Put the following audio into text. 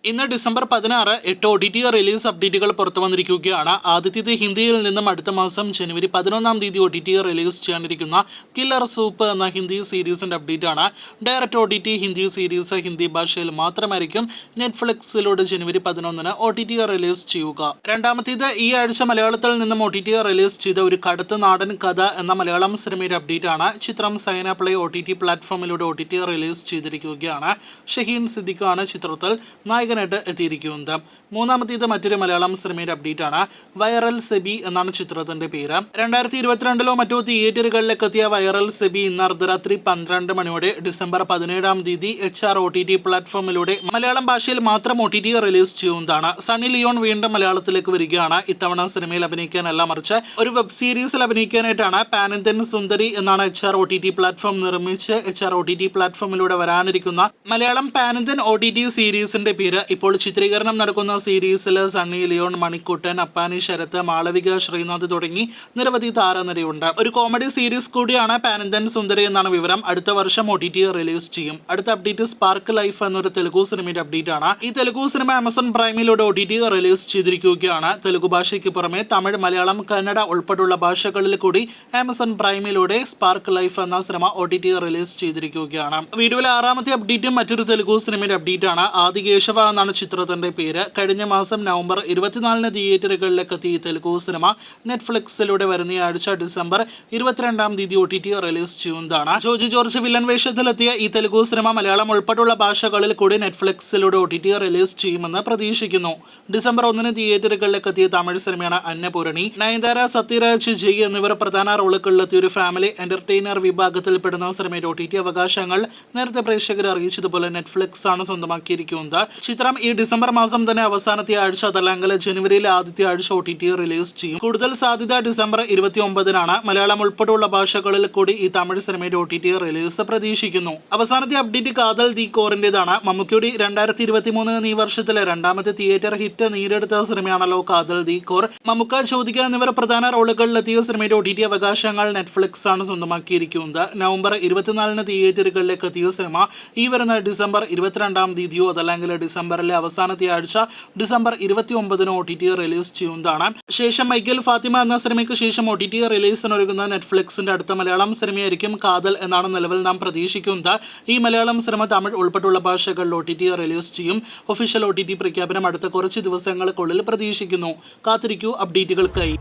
ഇന്ന് December 16 8 OTT release അപ്ഡേറ്റുകൾ പുറത്തു വന്നിരിക്കുകയാണ്. ആദ്യത്തേത് ഹിന്ദിയിൽ നിന്നും അടുത്ത മാസം ജനുവരി 11 തീയതി OTT റിലീസ് ചെയ്യാനിരിക്കുന്ന കില്ലർ സൂപ്പ് എന്ന ഹിന്ദി സീരീസിന്റെ അപ്ഡേറ്റ് ആണ്. Direct OTT Hindi series Hindi ഭാഷയിൽ മാത്രമായിരിക്കും നെറ്റ്ഫ്ലിക്സിലൂടെ ജനുവരി 11 OTT റിലീസ് ചെയ്യുക. രണ്ടാമത്തേത് ഈ ആഴ്ച മലയാളത്തിൽ നിന്നും OTT റിലീസ് ചെയ്ത ഒരു കടുത്ത നാടൻ കഥ എന്ന മലയാളം സിനിമയുടെ അപ്ഡേറ്റ് ആണ്. ചിത്രം Saina play OTT പ്ലാറ്റ്ഫോമിലൂടെ OTT release ചെയ്തിരിക്കുകയാണ്. ഷഹീൻ സിദ്ദിഖാണ് ചിത്രത്തിൽ നായകനായിട്ട് എത്തിയിരിക്കുന്നത്. മൂന്നാമത്തേത് മറ്റൊരു മലയാളം സിനിമയുടെ അപ്ഡേറ്റ് ആണ്. വൈറൽ സെബി എന്നാണ് ചിത്രത്തിന്റെ പേര്. 2022 മറ്റോ തിയേറ്ററുകളിലേക്ക് എത്തിയ വൈറൽ സെബി ഇന്ന് അർദ്ധരാത്രി 12 മണിയോടെ ഡിസംബർ 17 തീയതി HR OTT പ്ലാറ്റ്ഫോമിലൂടെ മലയാളം ഭാഷയിൽ മാത്രം OTT റിലീസ് ചെയ്യുന്നതാണ്. സണ്ണി ലിയോൺ വീണ്ടും മലയാളത്തിലേക്ക് വരികയാണ്. ഇത്തവണ സിനിമയിൽ അഭിനയിക്കാനല്ല, മറിച്ച് ഒരു വെബ് സീരീസിൽ അഭിനയിക്കാനായിട്ടാണ്. പാൻ ഇന്ത്യൻ സുന്ദരി എന്നാണ് HR OTT പ്ലാറ്റ്ഫോം നിർമ്മിച്ച് HR OTT പ്ലാറ്റ്ഫോമിലൂടെ വരാനിരിക്കുന്ന മലയാളം പാൻ ഇന്ത്യൻ OTT സീരീസിന്റെ പേര്. ഇപ്പോൾ ചിത്രീകരണം നടക്കുന്ന സീരീസിൽ സണ്ണി ലിയോൺ, മണിക്കുട്ടൻ, അപ്പാനി ശരത്ത്, മാളവിക ശ്രീനാഥ് തുടങ്ങി നിരവധി താരനിരയുണ്ട്. ഒരു കോമഡി സീരീസ് കൂടിയാണ് പാൻ ഇന്ത്യൻ സുന്ദരി എന്നാണ് വിവരം. അടുത്ത വർഷം OTT റിലീസ് ചെയ്യും. അടുത്ത അപ്ഡേറ്റ് സ്പാർക്ക് ലൈഫ് എന്നൊരു തെലുഗു സിനിമയുടെ അപ്ഡേറ്റ് ആണ്. ഈ തെലുഗു സിനിമ ആമസോൺ പ്രൈമിലൂടെ OTT റിലീസ് ചെയ്തിരിക്കുകയാണ്. തെലുഗു ഭാഷയ്ക്ക് പുറമെ തമിഴ്, മലയാളം, കന്നഡ ഉൾപ്പെടെയുള്ള ഭാഷകളിൽ കൂടി ആമസോൺ പ്രൈമിലൂടെ സ്പാർക്ക് ലൈഫ് എന്ന സിനിമ OTT റിലീസ് ചെയ്തിരിക്കുകയാണ്. വീഡിയോയിലെ 6ാമത്തെ അപ്ഡേറ്റും മറ്റൊരു തെലുഗു സിനിമയുടെ അപ്ഡേറ്റ് ആണ്. ആദികേശവ എന്നാണ് ചിത്രത്തിന്റെ പേര്. കഴിഞ്ഞ മാസം നവംബർ 24 തിയേറ്ററുകളിലേക്ക് എത്തിയ തെലുഗു സിനിമ നെറ്റ്ഫ്ലിക്സിലൂടെ വരുന്ന ആഴ്ച ഡിസംബർ 22 തീയതി OTT റിലീസ് ചെയ്യുന്നതാണ്. ജോജി ജോർജ് വില്ലൻ വേഷത്തിലെത്തിയ ഈ തെലുഗു സിനിമ മലയാളം ഉൾപ്പെടെയുള്ള ഭാഷകളിൽ കൂടി നെറ്റ്ഫ്ലിക്സിലൂടെ OTT റിലീസ് ചെയ്യുമെന്ന് പ്രതീക്ഷിക്കുന്നു. ഡിസംബർ 1 തിയേറ്ററുകളിലേക്ക് എത്തിയ തമിഴ് സിനിമയാണ് അന്നപൂരണി. നയൻതാര, സത്യരാജ്, ജയ് എന്നിവർ പ്രധാന റോളുകളിലെത്തിയ ഒരു ഫാമിലി എന്റർടൈനർ വിഭാഗത്തിൽപ്പെടുന്ന സിനിമയുടെ OTT അവകാശങ്ങൾ നേരത്തെ പ്രേക്ഷകരെ അറിയിച്ചതുപോലെ നെറ്റ്ഫ്ലിക്സ് ആണ് സ്വന്തമാക്കിയിരിക്കുന്നത്. ചിത്രം ഈ ഡിസംബർ മാസം തന്നെ അവസാനത്തെ ആഴ്ച അതല്ലെങ്കിൽ ജനുവരിയിലെ ആദ്യത്തെ ആഴ്ച OTT റിലീസ് ചെയ്യും. കൂടുതൽ സാധ്യത ഡിസംബർ 29 മലയാളം ഉൾപ്പെടെയുള്ള ഭാഷകളിൽ കൂടി ഈ തമിഴ് സിനിമയുടെ OTT റിലീസ് പ്രതീക്ഷിക്കുന്നു. അവസാനത്തെ അപ്ഡേറ്റ് കാതൽ ദി കോറിന്റേതാണ്. മമ്മൂട്ടിയുടെ 2023 ഈ വർഷത്തിലെ രണ്ടാമത്തെ തിയേറ്റർ ഹിറ്റ് നേടിയെടുത്ത സിനിമയാണല്ലോ കാതൽ ദി കോർ. മമ്മൂക്ക, ജ്യോതിക എന്നിവർ പ്രധാന റോളുകളിലെത്തിയ സിനിമയുടെ OTT അവകാശങ്ങൾ നെറ്റ്ഫ്ലിക്സ് ആണ് സ്വന്തമാക്കിയിരിക്കുന്നത്. നവംബർ 24 തിയേറ്ററുകളിലേക്ക് എത്തിയ സിനിമ ഈ വരുന്ന ഡിസംബർ 22 തീയതിയോ അതല്ലെങ്കിൽ ഡിസംബറിലെ അവസാനത്തെ ആഴ്ച ഡിസംബർ 29 OTT റിലീസ് ചെയ്യുന്നതാണ്. ശേഷം മൈക്കൽ ഫാത്തിമ എന്ന സിനിമയ്ക്ക് ശേഷം OTT റിലീസിനൊരുങ്ങുന്ന നെറ്റ്ഫ്ലിക്സിന്റെ അടുത്ത മലയാളം സിനിമയായിരിക്കും കാതൽ എന്നാണ് നിലവിൽ നാം പ്രതീക്ഷിക്കുന്നത്. ഈ മലയാളം സിനിമ തമിഴ് ഉൾപ്പെടെയുള്ള ഭാഷകളിൽ OTT റിലീസ് ചെയ്യും. ഒഫീഷ്യൽ OTT പ്രഖ്യാപനം അടുത്ത കുറച്ച് ദിവസങ്ങൾക്കുള്ളിൽ പ്രതീക്ഷിക്കുന്നു. കാത്തിരിക്കൂ അപ്ഡേറ്റുകൾക്കായി.